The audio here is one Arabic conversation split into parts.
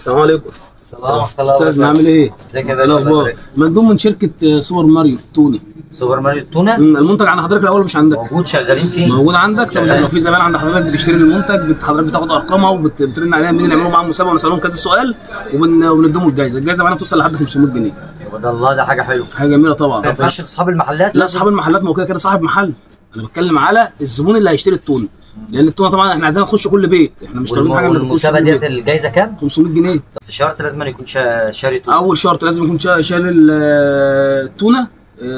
السلام عليكم. السلام ورحمة الله وبركاته. استاذ عامل ايه؟ ازيك يا باشا؟ الاخبار؟ مندوب من شركه سوبر ماريو تونه. سوبر ماريو تونه؟ المنتج عند حضرتك الاول مش عندك؟ موجود، شغالين فيه. موجود عندك؟ طب لو في زمان عند حضرتك بتشتري المنتج حضرتك بتاخد ارقامها وبترن عليها، بنيجي نعملوا معاهم مسابقه ونسالهم كذا سؤال وبنديهم الجائزه معانا بتوصل لحد 500 جنيه. يبقى ده الله، ده حاجه حلوه، حاجه جميله طبعا. ما ينفعش اصحاب المحلات؟ لا اصحاب المحلات، ما هو كده صاحب محل. انا بتكلم على الزبون اللي هيشتري التونه، لان التونه طبعا احنا عايزين نخش كل بيت، احنا مش طالبين حاجه من المسابقه ديت الجائزه كام؟ 500 جنيه. بس شرط لازم يكون شاري تونه. اول شرط لازم يكون شايل التونه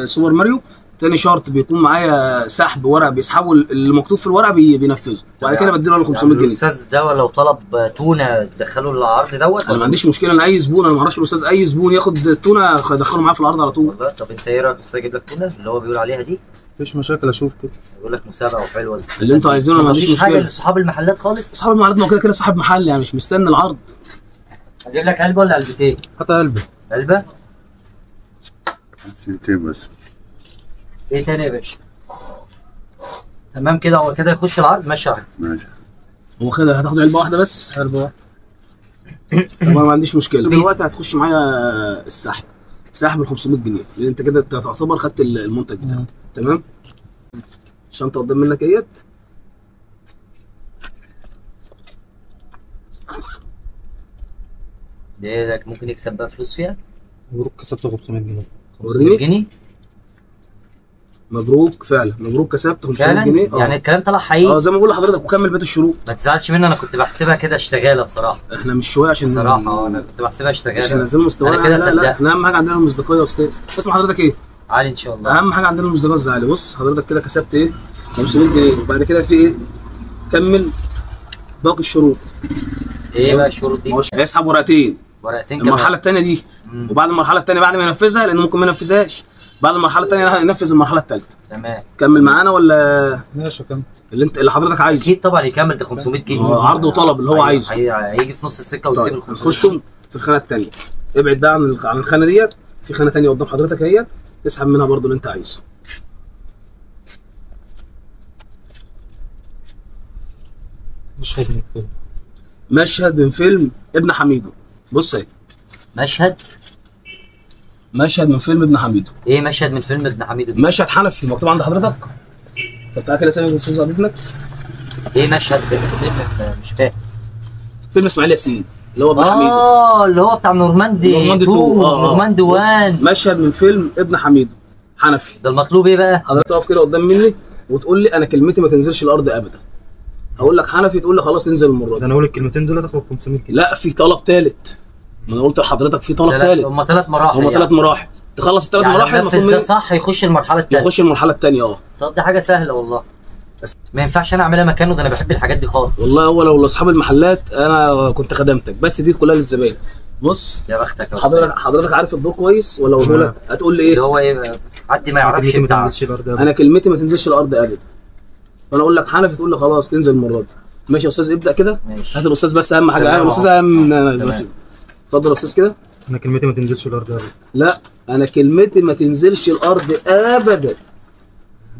سوبر ماريو. تاني شرط بيكون معايا سحب ورق، بيسحبوا اللي مكتوب في الورق بينفذه، وبعد كده بديله له 500 جنيه. الاستاذ ده لو طلب تونه تدخله العرض دوت؟ انا ما عنديش مشكله، انا اي زبون، انا ما اعرفش الاستاذ، اي زبون ياخد التونه ادخله معاه في العرض على طول. والله طب انت ايه رايك الاستاذ اجيب لك تونه اللي هو بيقول عليها دي؟ مفيش مشاكل، اشوف كده. بيقول لك مسابقه وحلوه اللي انتوا عايزينه، انا ما عنديش مشكله. حاجه لاصحاب المحلات خالص؟ اصحاب المعارض ما هو كده صاحب محل، يعني مش مستني العرض. اجيب لك علبه ولا علبتين؟ هات علبه. علبه؟ سنتين بس. ايه تاني يا باشا؟ تمام كده، هو كده يخش العرض. ماشي يا حاج. ماشي. هو كده هتاخد علبه واحده بس؟ علبه واحده. طب انا ما عنديش مشكله. دلوقتي هتخش معايا السحب، سحب ال 500 جنيه، لان انت كده تعتبر خدت المنتج بتاعك. تمام؟ الشنطه قدام منك اهيت. ده ممكن يكسب بقى فلوس فيها؟ مبروك، كسبت 500 جنيه. 500 جنيه؟ مبروك فعلا، مبروك كسبت 500 فعلا؟ جنيه. يعني الكلام طلع حقيقي؟ زي ما بقول لحضرتك، وكمل بقيه الشروط. ما تزعلش مني، انا كنت بحسبها كده اشتغاله بصراحه. احنا مش شويه عشان بصراحه انا كنت بحسبها اشتغاله عشان ننزل مستوانا. انا كده لا صدقت. احنا اهم حاجه عندنا المصداقيه يا استاذ. اسم حضرتك ايه؟ علي ان شاء الله. اهم حاجه عندنا المصداقيه الزعلي. بص حضرتك كده كسبت ايه؟ 500 جنيه، وبعد كده في ايه؟ كمل باقي الشروط. ايه بقى الشروط دي؟ هيسحب ورقتين كمان. المرحله الثانيه دي، وبعد المرحله الثانيه بعد ما ينفذها، لانه ممكن ما ينفذهاش، بعد المرحله الثانيه هينفذ المرحله الثالثه. تمام. كمل معانا ولا ماشي كمل. اللي حضرتك عايزه؟ اكيد طبعا يكمل، ده 500 جنيه. عرض وطلب اللي هو عايزه. هيجي في نص السكه ويسيب ال 500. نخشوا في الخانه الثانيه. ابعد بقى عن الخانه ديت، في خانه ثانيه قدام حضرتك اهيت، تسحب منها برضو اللي انت عايزه. مشهد من الفيلم. مشهد من فيلم ابن حميدو. بص اهي، مشهد من فيلم ابن حميدو. ايه مشهد من فيلم ابن حميدو دي؟ مشهد حنفي مكتوب عند حضرتك. طب تعالى كده ثانيه يا استاذ بعد اذنك. ايه مشهد فيلم مش فاهم. فيلم اسماعيل ياسين اللي هو ابن حميدو. اللي هو بتاع نورماندي 2 نورماندي 1. مشهد من فيلم ابن حميدو حنفي. ده المطلوب ايه بقى؟ حضرتك تقف كده قدام مني وتقول لي انا كلمتي ما تنزلش الارض ابدا. هقول لك حنفي تقول لي خلاص تنزل المره ده دي. انا اقول الكلمتين دول تاخد 500 جنيه. لا في طلب ثالث. ما انا قلت لحضرتك في طلب ثالث. هم 3 مراحل. هم 3 مراحل. تخلص ال3 مراحل المفروض ده صح يخش المرحله الثانيه. يخش المرحله الثانيه. طب دي حاجه سهله والله. ما ينفعش انا اعملها مكانه، ده انا بحب الحاجات دي خالص. والله هو لو لاصحاب المحلات انا كنت خدمتك، بس دي كلها للزبائن. بص يا بختك يا حضرتك عارف الدور كويس ولا اقول لك؟ هتقول لي ايه؟ اللي هو ايه بقى؟ حد ما يعرفش بتاع. انا كلمتي ما تنزلش الارض ابدا. فانا اقول لك حنفي تقول لي خلاص تنزل المره دي. ماشي يا استاذ، ابدا كده. هات الاستاذ بس اهم حاجه. الاستاذ اهم. اتفضل يا استاذ كده. انا كلمتي ما تنزلش الارض ابدا. لا انا كلمتي ما تنزلش الارض ابدا.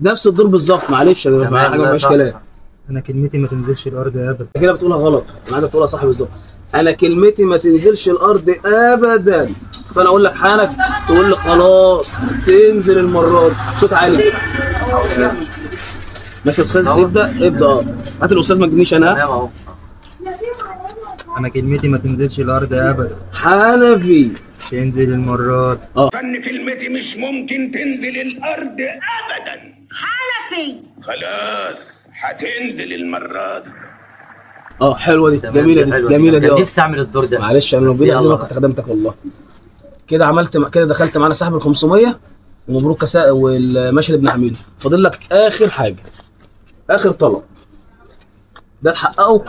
نفس الدور بالظبط. معلش حاجه ما فيهاش كلام. انا كلمتي ما تنزلش الارض ابدا. كده بتقولها غلط، انا عايزك تقولها صح بالظبط. انا كلمتي ما تنزلش الارض ابدا. فانا اقول لك حنفي تقول لي خلاص تنزل المره دي. صوت عالي كده. ماشي يا استاذ، ابدا. هات الاستاذ ما تجيبنيش انا. تمام اهو. انا كلمتي ما تنزلش الارض ابدا. حنفي تنزل المرات. فن كلمتي مش ممكن تنزل الارض ابدا. حنفي خلاص هتنزل المرات. حلوه دي، جميله دي، جميله دي. نفسي اعمل الدور ده. معلش انا لو جيت كنت خدمتك والله. كده عملت كده، دخلت معانا سحب ال 500 ومبروك والمشهد ابن حميدو. فاضل لك اخر حاجه، اخر طلب ده تحققه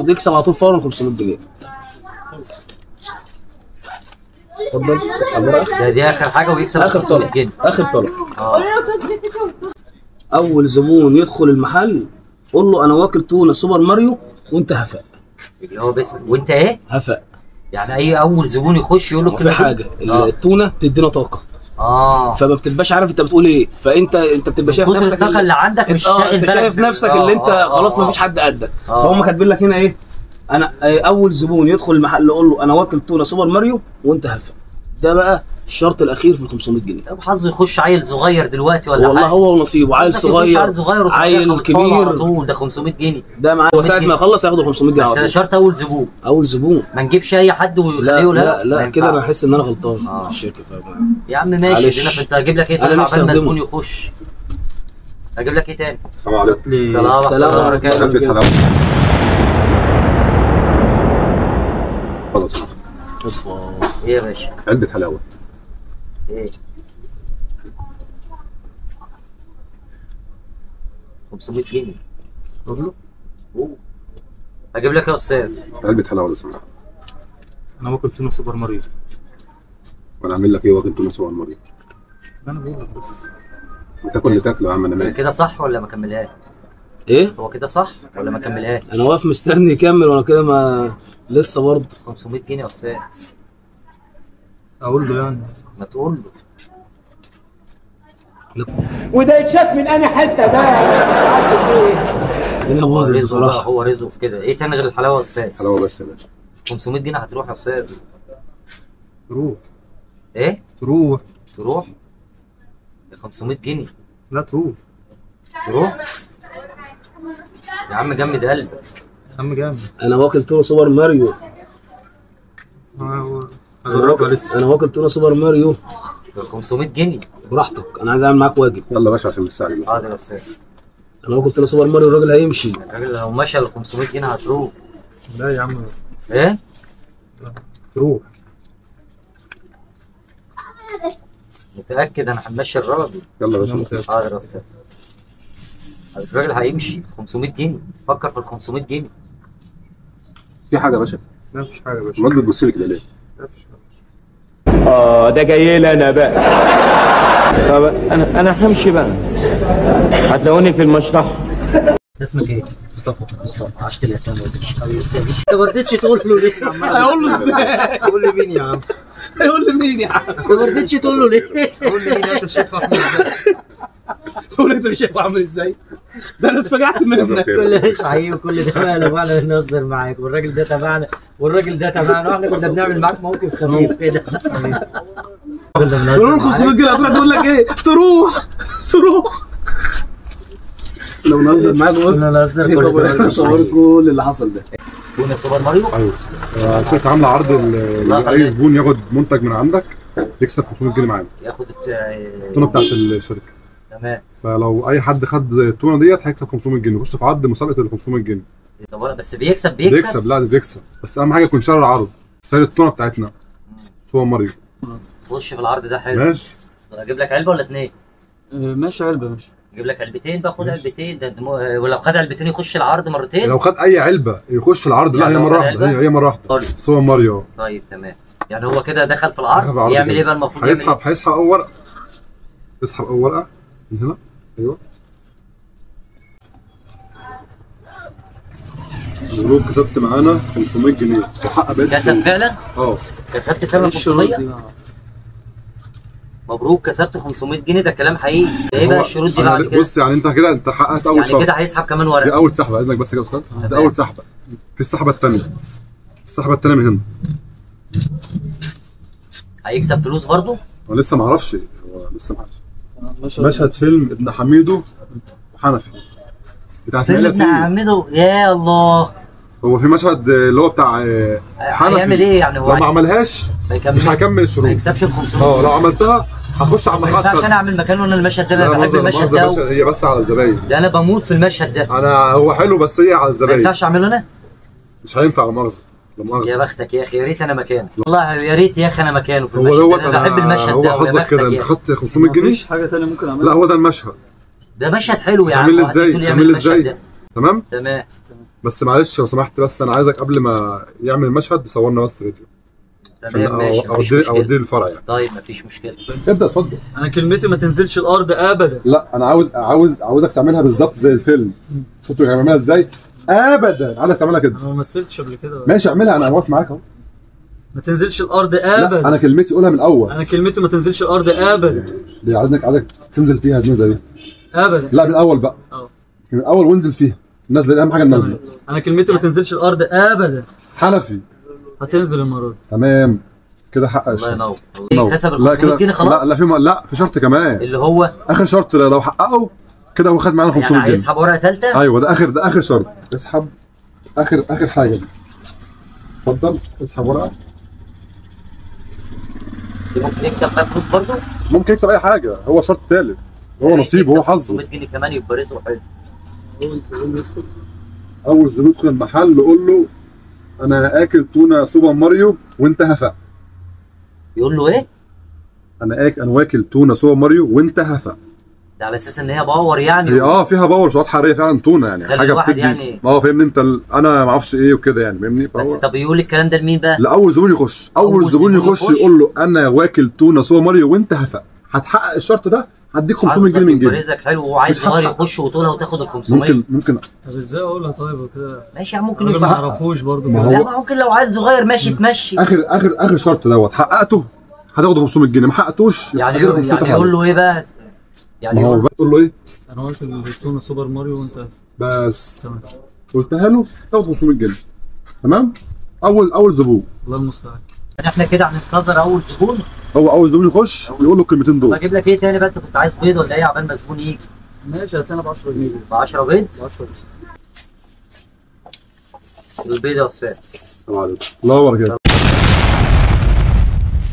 تكسب على طول فورا 500 جنيه. اتفضل اسحب ورقه. دي اخر حاجه ويكسب اخر طلب. اخر طلب. اول زبون يدخل المحل قول له انا واكل تونه سوبر ماريو وانت هفاء. اللي هو باسم وانت ايه؟ هفاء. يعني اي اول زبون يخش يقول له في حاجه التونه بتدينا طاقه. فما بتبقاش عارف انت بتقول ايه، فانت بتبقى شايف نفسك الطاقه اللي عندك مش انت شايف نفسك اللي انت خلاص ما فيش حد قدك. فهم كاتبين لك هنا ايه؟ انا اول زبون يدخل المحل يقول له انا واكل تونه سوبر ماريو وانت هفا. ده بقى الشرط الاخير في ال 500 جنيه. طب حظه يخش عيل صغير دلوقتي ولا والله حاجه؟ هو ونصيبه، عيل عيل صغير عيل كبير على طول. ده 500 جنيه ده معاه، وساعه ما يخلص هياخد ال 500 جنيه على بس طول. شرط اول زبون. اول زبون. ما نجيبش اي حد ويخليه. لا كده انا احس ان انا غلطان في الشركه. يا عم ماشي. معلش. انت هجيب لك ايه تاني عشان الزبون يخش؟ هجيب لك ايه تاني؟ السلام عليكم. السلام ورحمه الله وبركاته. علبة حلاوة. خلاص. ايه يا باشا؟ علبة حلاوة. ايه 500 جنيه. هجيب لك يا استاذ علبة حلاوة لو سمحت. انا باكل تونه سوبر ماريو. وانا اعمل لك ايه واكل تونه سوبر ماريو؟ انا بقول لك بس تاكل اللي تاكله يا عم، انا مالي. كده صح ولا ما كملهاش؟ ايه؟ هو كده صح ولا ما كملهاش؟ انا واقف مستني يكمل وانا كده ما لسه برضه. 500 جنيه يا استاذ. اقول له يعني ما تقول له. وده يتشاف من انا حته ده. الدنيا باظت رزقه بقى، بصراحه. هو رزقه في كده. ايه تاني غير الحلاوه يا استاذ؟ حلاوة بس يا باشا. 500 جنيه هتروح يا استاذ. تروح ايه؟ تروح تروح ب 500 جنيه. لا تروح تروح يا عم جمد قلبك. يا عم جامد. انا واكل تونه سوبر ماريو. انا واكل تونه سوبر ماريو. ب 500 جنيه. براحتك، انا عايز اعمل معاك واجب. يلا يا باشا عشان نستعجل. حاضر يا استاذ. انا واكل تونه سوبر ماريو الراجل هيمشي. الراجل لو مشى ال 500 جنيه هتروح. لا يا عم ايه؟ تروح. متأكد انا همشي الراجل. يلا يا باشا. حاضر يا استاذ. الراجل هيمشي 500 جنيه. فكر في ال 500 جنيه. في حاجة يا باشا؟ لا مفيش حاجه يا باشا. امال بتبص لي كده ليه؟ لا مفيش حاجه. ده جاي لي انا بقى. طب انا همشي بقى. هتلاقوني في المشرحه. اسمك ايه؟ مصطفى. عشت الاسامي انت ما رضيتش تقول له ليه؟ هيقول له ازاي؟ قول لي مين يا عم؟ هيقول لي مين يا عم؟ انت ما رضيتش تقول له ليه؟ قول لي مين انت مش شايف احمد ازاي؟ تقول انت مش شايفه عامل ازاي؟ ده انا اتفاجئت منك. كل ده حقيقي وكل ده ماله واحنا بنهزر معاك والراجل ده تبعنا والراجل ده تبعنا واحنا كنا بنعمل معاك موقف خفيف كده. كنا قولوا له بنهزر 500 معاك. جنيه هتروح تقول لك ايه؟ تروح. لو نهزر معاك بص كنا نهزر في كل ده. كاميرا صور كل اللي حصل ده. كنا سوبر ماريو. ايوه. الشركة عاملة عرض اي زبون ياخد منتج من عندك يكسب 500 جنيه معانا. ياخد التونة بتاعت الشركة. تمام. فلو اي حد خد التونة ديت هيكسب 500 جنيه، يخش في عرض مسابقة ال 500 جنيه. طب بس بيكسب. لا ده بيكسب، بس اهم حاجة يكون شاري العرض، شاري التونة بتاعتنا سوبر ماريو. خش في العرض ده حلو. ماشي. اجيب لك علبه ولا اتنين؟ ماشي علبه ماشي. اجيب لك علبتين بقى. خد علبتين ده ولو خد علبتين يخش العرض مرتين. لو خد اي علبة يخش العرض. لا يعني هي لو مرة خد واحدة. علبة؟ هي مرة واحدة. طيب. سوبر ماريو. طيب تمام. يعني هو كده دخل في العرض. يعمل ايه بقى المفروض؟ هيسحب اول ورقة. يسحب اول ورقة من هنا. ايوه. مبروك كسبت معانا 500 جنيه وحقق بقية كسب الشغل. فعلا؟ اه. كسبت فعلا 500؟ مبروك كسبت 500 جنيه. ده كلام حقيقي. ده ايه بقى الشروط دي بعد كده؟ بص يعني انت كده انت حققت اول يعني شهر. كده هيسحب كمان دي ورقه. اول سحبه. اذنك بس كده يا استاذ. دي اول سحبه. في السحبه الثانيه. السحبه الثانيه من هنا. هيكسب فلوس برضه؟ هو لسه ما اعرفش. هو لسه ما اعرفش. مشهد فيلم ابن حميدو وحنفي بتاع اسماعيل فيلم ابن ياسين. عمده. يا الله. هو في مشهد اللي هو بتاع حنفي. هيعمل ايه يعني؟ هو لو ما عملهاش مش هيكمل ما الشروط. يكسبش ال 500. لو عملتها هخش على ما المرحله ينفعش انا الثالثه. اعمل مكانه انا المشهد ده. لا انا بحب مؤاخذة المشهد يا ده باشا، هي بس على الزباين. ده انا بموت في المشهد ده. هو حلو بس هي على ما الزباين. ينفعش اعمله انا؟ مش هينفع لا مؤاخذه. لا يا مؤاخذه. بختك يا اخي. يا ريت انا مكانه. والله يا ريت يا اخي انا مكانه في هو المشهد دوت ده. انا بحب المشهد هو ده. ويا حظك كده بختك انت يا أخي. خدت 500 جنيه. مفيش حاجه ثانيه ممكن اعملها. لا هو ده المشهد. ده مشهد حلو يا عم. تعمل لي ازاي؟ وهتقول يعمل تعمل لي المشهد ازاي؟ ده. تمام. تمام. بس معلش لو سمحت، بس انا عايزك قبل ما يعمل المشهد تصورنا بس فيديو عشان تمام ماشي. مفيش مشكلة. اوديه الفرع يعني. طيب مفيش مشكله. ابدا اتفضل. انا كلمتي ما تنزلش الارض ابدا. لا انا عاوزك تعملها بالظبط زي الفيلم. شفتوا بيعملها ازاي؟ ابدا عايزك تعملها كده. انا ما مثلتش قبل كده. ماشي اعملها، انا واقف معاك اهو. ما تنزلش الارض لا ابدا. انا كلمتي قولها من الاول. انا كلمتي ما تنزلش الارض ابدا. عايزك تنزل فيها النزله دي. ابدا. لا من الاول بقى. اه. من الاول وانزل فيها نازله اهم حاجه النازله. انا كلمتي ما تنزلش الارض ابدا. حنفي هتنزل المره دي. تمام كده حقق الله الشرط. ينور. كسب ال 500 جنيه خلاص. لا في شرط كمان اللي هو اخر شرط لو حققه كده هو خد معانا 500 يعني جنيه. هيسحب ورقه ثالثه. ايوه ده اخر شرط. اسحب اخر حاجه دي. اتفضل اسحب ورقه. ممكن يكسب بقى فلوس برضه. ممكن يكسب اي حاجه، هو شرط ثالث، هو نصيبه هو حظه. 500 جنيه كمان يبقى رزقه حلو. اول زبون يدخل المحل قول له انا اكل تونه سوبر ماريو وانت هفا. يقول له ايه؟ انا واكل تونه سوبر ماريو وانت هفا. ده على اساس ان هي باور يعني. هي فيها باور، سعرات حراريه فعلا تونه يعني خلي حاجه الواحد بتدي يعني. فاهمني انت انا ما اعرفش ايه وكده يعني فاهمني. بس طب يقول الكلام ده لمين بقى؟ لاول زبون يخش. اول زبون يخش يقول له انا واكل تونه سوبر ماريو وانت هفا. هتحقق الشرط ده هديك 500 جنيه من جيبي. رزقك حلو وعايز صغير يخش وطولها وتاخد ال 500. ممكن طب ازاي اقولها طيب وكده؟ ماشي يعني ممكن الراجل ما يبقى. يعرفوش برضه. لا ما ممكن لو عيل صغير ماشي تمشي. اخر شرط دوت حققته هتاخد 500 جنيه، ما حققتوش يعني يقول له ايه بقى؟ يعني هو بقى تقول له ايه؟ انا قلت التونه سوبر ماريو وانت بس تمام. قلتها له تاخد 500 جنيه. تمام؟ اول زبون. الله المستعان. احنا كده هننتظر اول زبون. هو اول زبون يخش يقول له الكلمتين دول. اجيب لك ايه تاني بقى؟ انت كنت عايز بيض ولا ايه عقبال ما الزبون يجي؟ ماشي هتلاقينا ب 10 جنيه. ب 10 بيض؟ ب 10 البيض يا استاذ. السلام عليكم. الله وبركاته.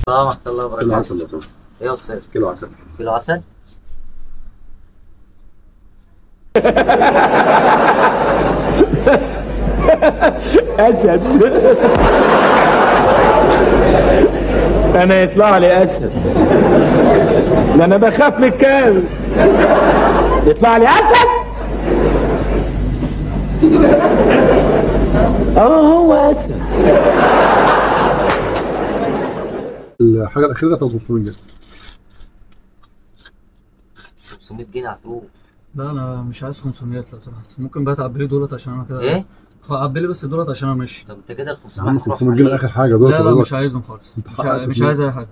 ورحمة الله وبركاته. كيلو عسل يا صاحبي. ايه يا استاذ؟ كيلو عسل. كيلو عسل؟ اسد. انا يطلع لي اسد، ده انا بخاف من الكلب. يطلع لي اسد. هو اسد. الحاجه الاخيره ده 500 جنيه. 500 جنيه هتروح. لا انا مش عايز 500 لو سمحت. ممكن بقى تعبي لي دولت عشان انا كده. ايه؟ عبي لي بس دولت عشان انا ماشي. طب انت كده ال 500 500 جنيه اخر حاجه دول. لا مش عايزهم خالص. مش عايز اي حاجه.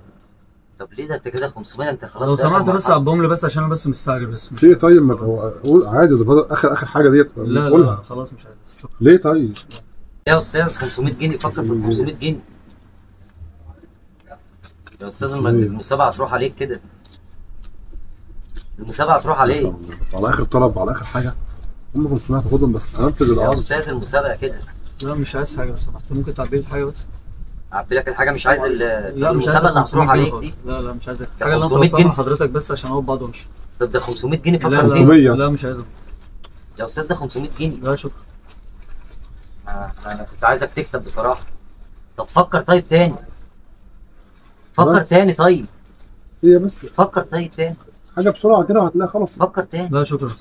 طب ليه ده انت كده 500 انت خلاص. لو سمحت بس عبهم لي بس عشان انا بس مستعجل بس. في ايه طيب؟ ما هو قول عادي ده فاضل اخر حاجه ديت. لا خلاص مش عايز. شكرا. ليه طيب؟ يا استاذ 500 جنيه فكر في ال 500 جنيه. يا استاذ المسابقه هتروح عليك كده. المسابقه هتروح عليك. على اخر طلب على اخر حاجه هم 500 هتاخدهم بس هنفذ يا العرض. استاذ المسابقه كده. لا مش عايز حاجه لو سمحت. ممكن تعبي لي حاجه بس. اعبي لك الحاجه مش عايز لا مش عايز المسابقه اللي هتروح عليك دي. لا مش عايز ده حاجه اللي انا 500 طلبتها من جنيه. حضرتك بس عشان اقعد بعض وامشي. طب ده 500 جنيه فكر لا فيه. لا مش عايزهم. يا استاذ ده 500 جنيه. لا شكرا. انا كنت عايزك تكسب بصراحه. طب فكر طيب تاني. فكر بس. تاني طيب. هي بس فكر طيب تاني. حاجه بسرعه كده وهتلاقي خلاص. فكر تاني. لا شكرا.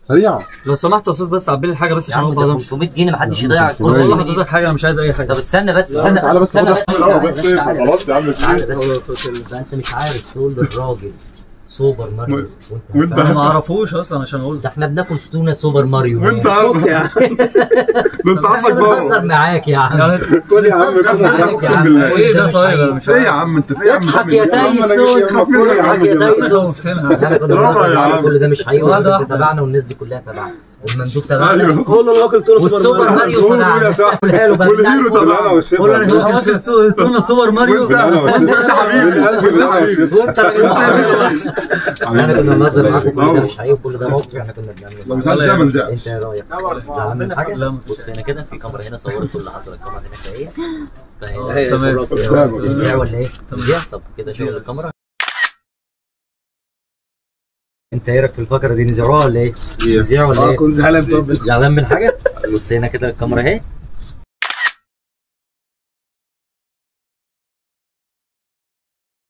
سريعه. لو سمحت يا استاذ بس عبي لي الحاجه بس يا عشان عم اقعد بعض ده وامشي. 500 جنيه محدش يضيع ال بقول 500 جنيه. لحضرتك حاجه انا مش عايز اي حاجه. طب استنى بس تعالى استنى بس تعالى استنى بس. بس تعالى خلاص يا عم تعالى بس. ده انت مش عارف تقول للراجل سوبر ماريو وانت انا ما اعرفوش اصلا عشان اقول. ده احنا بناكل تونه سوبر ماريو. وانت عارف يا عم ده انت عارفك بهزر بقى. معاك يا عم. يعني كل يا عم بهزر معاك يا اقسم عم. بالله. ايه ده طيب انا مش ايه يا عم انت في يا عم؟ اضحك يا تايسون. اضحك يا تايسون. احنا كنا بنهزر معاك كل ده مش حقيقي. ولا انت تبعنا والناس دي كلها تبعنا. والمندوب تبعنا. قول له انا واكل تونه والسوبر ماريو تبعنا. قولها له بقى. والهيرو تبعنا قول له انا واكل تونه سوبر ماريو. انت حبيبي قلبي. وانت راجل محترم. احنا كنا بنهزر معاك كل ده مش حقيقي وكل ده موقف احنا كنا بنعمله. لو مش عايز تعمل انت زعل. ايه رايك؟ زعلان من حاجه؟ لا. بص هنا كده في كاميرا هنا صورت كل اللي حصل. الكاميرا هنا تمام. بتذيع ولا ايه؟ بتذيع. طب كده شغل الكاميرا. انت ايه رايك في الفقره دي؟ نذيعوها ولا ايه؟ نذيع ولا ايه؟ كنت زعلان. طب زعلان من حاجه؟ بص هنا كده الكاميرا اهي.